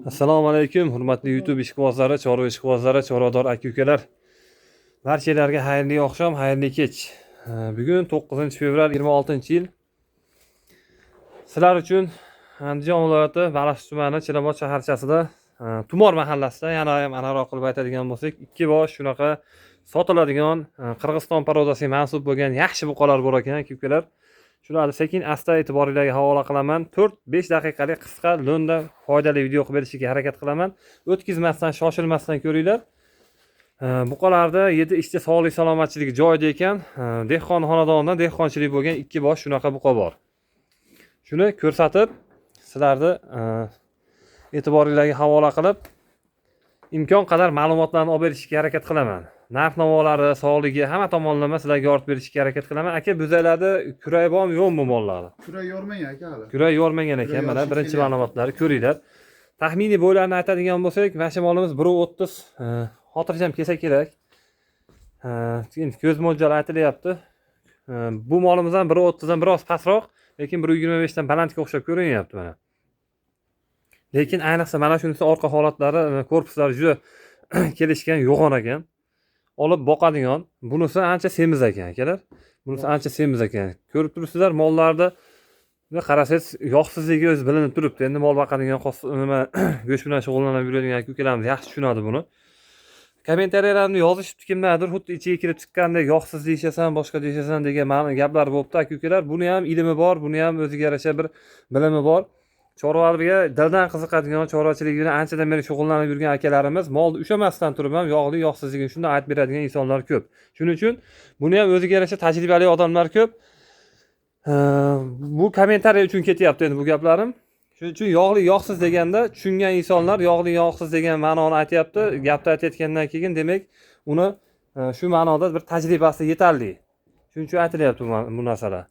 Assalomu alaykum, hurmatli YouTube ishqibozlari, chorva ishqibozlari, chorvador aka-ukalar. Barchalarga xayrli oqshom, xayrli kech. Bugun 9-fevral 26-yil. Sizlar uchun Andijon viloyati Baliqchi tumani Chilobod shaharchasida Tumor mahallasida, yana ham aniqroq qilib aytadigan bo'lsak, ikki bosh shunaqa sotiladigan Qirg'iziston parodasiga mansub bo'lgan yaxshi buqalar bor ekan, aka-ukalar. Shularni sekin asta e'tiboringizga havola qilaman. 4-5 daqiqalik qisqa, lo'nda foydali video qilib berishga harakat qilaman. O'tkazmasdan, shoshilmasdan ko'ringlar. Buqalarda 7 ishchi sog'lik salomatchiligi joyida ekan. Dehqon xonadonidan dehqonchilik bo'lgan ikki bosh shunaqa buqa bor. Shuni ko'rsatib, sizlarni e'tiboringizga havola qilib, imkon qadar ma'lumotlarni olib berishga harakat qilaman. Narx-navolari, sog'ligi hamma tomonlama sizlarga yoritib berishga harakat qilaman. Aka, bizlarda kuray bormi, yo'qmi mollarni? Kuray yormagan aka hali. Kuray yormagan ekan. Mana birinchi ma'lumotlarni ko'ringlar. Taxminiy bo'ylarini aytadigan bo'lsak, mana molimiz 1.30 xotirjam kelsa kerak. Ko'z mo'ljali aytilyapti. Bu molimiz ham 1.30 dan biroz pastroq, lekin 1.25 dan balandga o'xshab ko'rinyapti mana. Lekin ayniqsa mana shunisi orqa holatlari, korpuslari juda kelishgan, yo'g'on ekan. Olib boqadigan. Bunisi ancha semiz ekan, akalar. Bunisi ancha semiz ekan. Ko'rib turibsizlar, mollarda qarasangiz yog'sizligi o'zi bilinib turibdi. Endi mol boqadigan nima go'sht bilan shug'ullanib yuradigan aka-ukalarimiz yaxshi tushunadi buni. Kommentariyalarni yozishibdi kimlardir, xuddi ichiga kirib chiqqandek yog'siz deyishasan, boshqa deyishasan degan gaplar bo'libdi aka-ukalar. Buni ham ilmi bor, buni ham o'ziga yarasha bir bilimi bor. Chorvalarga dildan qiziqadigan, chorvachilik bilan anchadan beri shug'ullanib yurgan akalarimiz molni ushamasdan turib ham yog'li, yog'sizligini shunday aytib beradigan insonlar ko'p. Shuning uchun buni ham o'ziga yarasha tajribali odamlar ko'p. Bu kommentariy uchun ketyapti endi bu gaplarim. Shuning uchun yog'li, yog'siz deganda tushungan insonlar yog'li, yog'siz degan ma'noni aytyapti. Gapni aytayotgandan keyin demak, uni shu ma'noda bir tajribasi yetarli. Shuning uchun aytilyapti bu narsalar.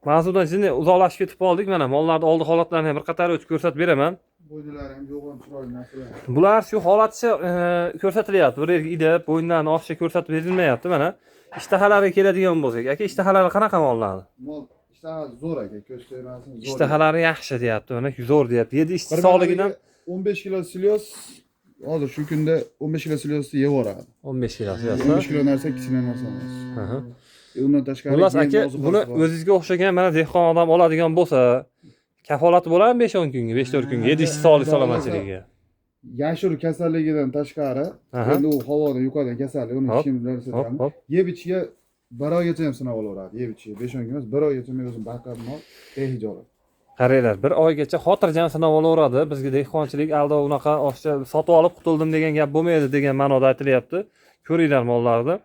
Mavzudan sizni uzoqlashib ketib qoldik. Mana mollarning oldi holatlarini ham bir qator o'tib ko'rsatib beraman. Bo'ynilari ham yo'g'on chiroyli narsalar. Bular shu holatcha ko'rsatilyapti. Bir yerga idib, bo'yinlarni oshiqcha ko'rsatib berilmayapti mana. Ishtahalariga keladigan bo'lsak, aka, ishtahalari qanaqa mollarni? Mol ishtahasi zo'r aka, ko'z to'ymasin zo'r. Ishtahalari yaxshi deyapti, mana zo'r deyapti. 7 ishchi sog'ligidan 15 kilo silyoz hozir shu kunda 15 kilo silyozni yeb yoradi. 15 kilo 15 kilo narsa kichkina narsa emas. Undan tashqari xullas aka, buni o'zingizga o'xshagan mana dehqon odam oladigan bo'lsa, kafolati bo'ladimi 5-10 kunga, 5-4 kunga, 7 ishchi sog'lik salomatchiligiga? Yashur kasalligidan tashqari, endi u havodan yuqadigan kasallik, uni hech kim bilmaydi. Yeb ichiga 1 oygacha ham sinab olaveradi. Yeb ichiga 5-10 kun emas, 1 oygacha men o'zim baqirib mol behijolat. Qaranglar, 1 oygacha xotirjam sinab olaveradi. Bizga dehqonchilik aldov unaqa oshcha sotib olib qutuldim degan gap bo'lmaydi degan ma'noda aytilyapti. Ko'ringlar mollarni.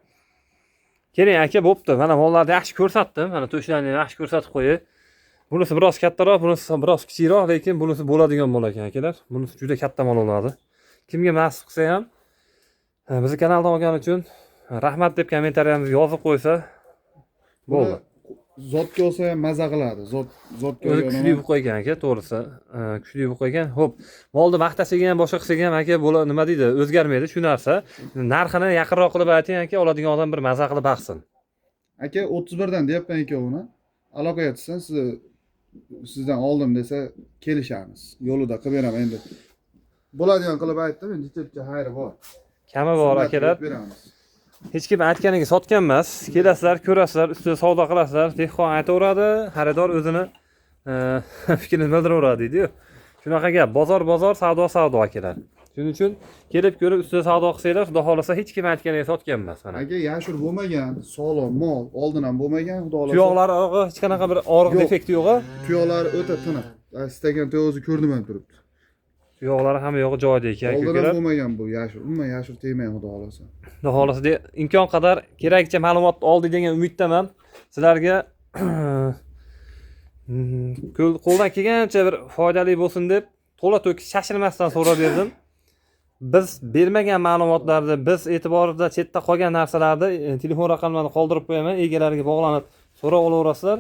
Keling aka, bo'pti. Mana mollarni yaxshi ko'rsatdim. Mana to'shlarni yaxshi ko'rsatib qo'yay. Bunisi biroz kattaroq, bunisi biroz kichikroq, lekin bunisi bo'ladigan mol ekan akalar. Bunisi juda katta mol bo'ladi. Kimga nasib qilsa ham bizni kanaldan olgani uchun rahmat deb kommentariyamizga yozib qo'ysa bo'ldi. Zotga olsa ham maza qiladi. Zotga o'zi kuchli buqa ekan aka, to'g'risi. Kuchli buqa ekan. Xo'p, molni maqtasaga ham, boshqa qilsaga ham aka, nima deydi, o'zgarmaydi shu narsa. Narxini yaqinroq qilib ayting aka, oladigan odam bir maza qilib baqsin. Aka 31 dan deyapman ikkovini. Aloqaga tushsan, sizdan oldim desa kelishamiz. Yo'lida qilib beraman endi. Bo'ladigan qilib aytdim, endi chetga xayri bor. Kami bor akalar. Hech kim aytganiga sotgan emas. Kelasizlar, ko'rasizlar, ustida savdo qilasizlar. Dehqon aytaveradi, xaridor o'zini fikrini bildiraveradi deydi-yu. Shunaqa gap, bozor, savdo akalar. Shuning uchun kelib ko'rib ustida savdo qilsanglar, xudo xolasa hech kim aytganiga sotgan emas mana. Aka, yashur bo'lmagan, sog'lom mol, oldin ham bo'lmagan, xudo xolasa. Tuyoqlari hech qanaqa bir og'riq defekti yo'q-a? Tuyoqlari o'ta tiniq. Istagan tuyoqni ko'rdim ham turibdi. Tuyoqlari hamma yo'g'i joyida ekan, oldin ko'kalar. ham bo'lmagan bu yashur. Umuman yashur tegmaydi, xudo xolasa. Xudo xolasa imkon qadar kerakcha ma'lumot oldi degan umiddaman. Sizlarga qo'ldan kelgancha bir foydali bo'lsin deb to'la-to'kis shashilmasdan so'rab berdim. Biz bermagan ma'lumotlarni, biz e'tiborida chetda qolgan narsalarni telefon raqamlarini qoldirib qo'yaman, egalariga bog'lanib so'rab olaverasizlar.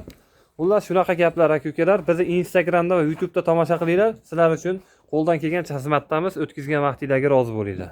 Xullas shunaqa gaplar aka-ukalar. Bizni Instagramda va YouTube'da tomosha qilinglar. Sizlar uchun qo'ldan kelgancha xizmatdamiz. O'tkazgan vaqtingizga rozi bo'linglar.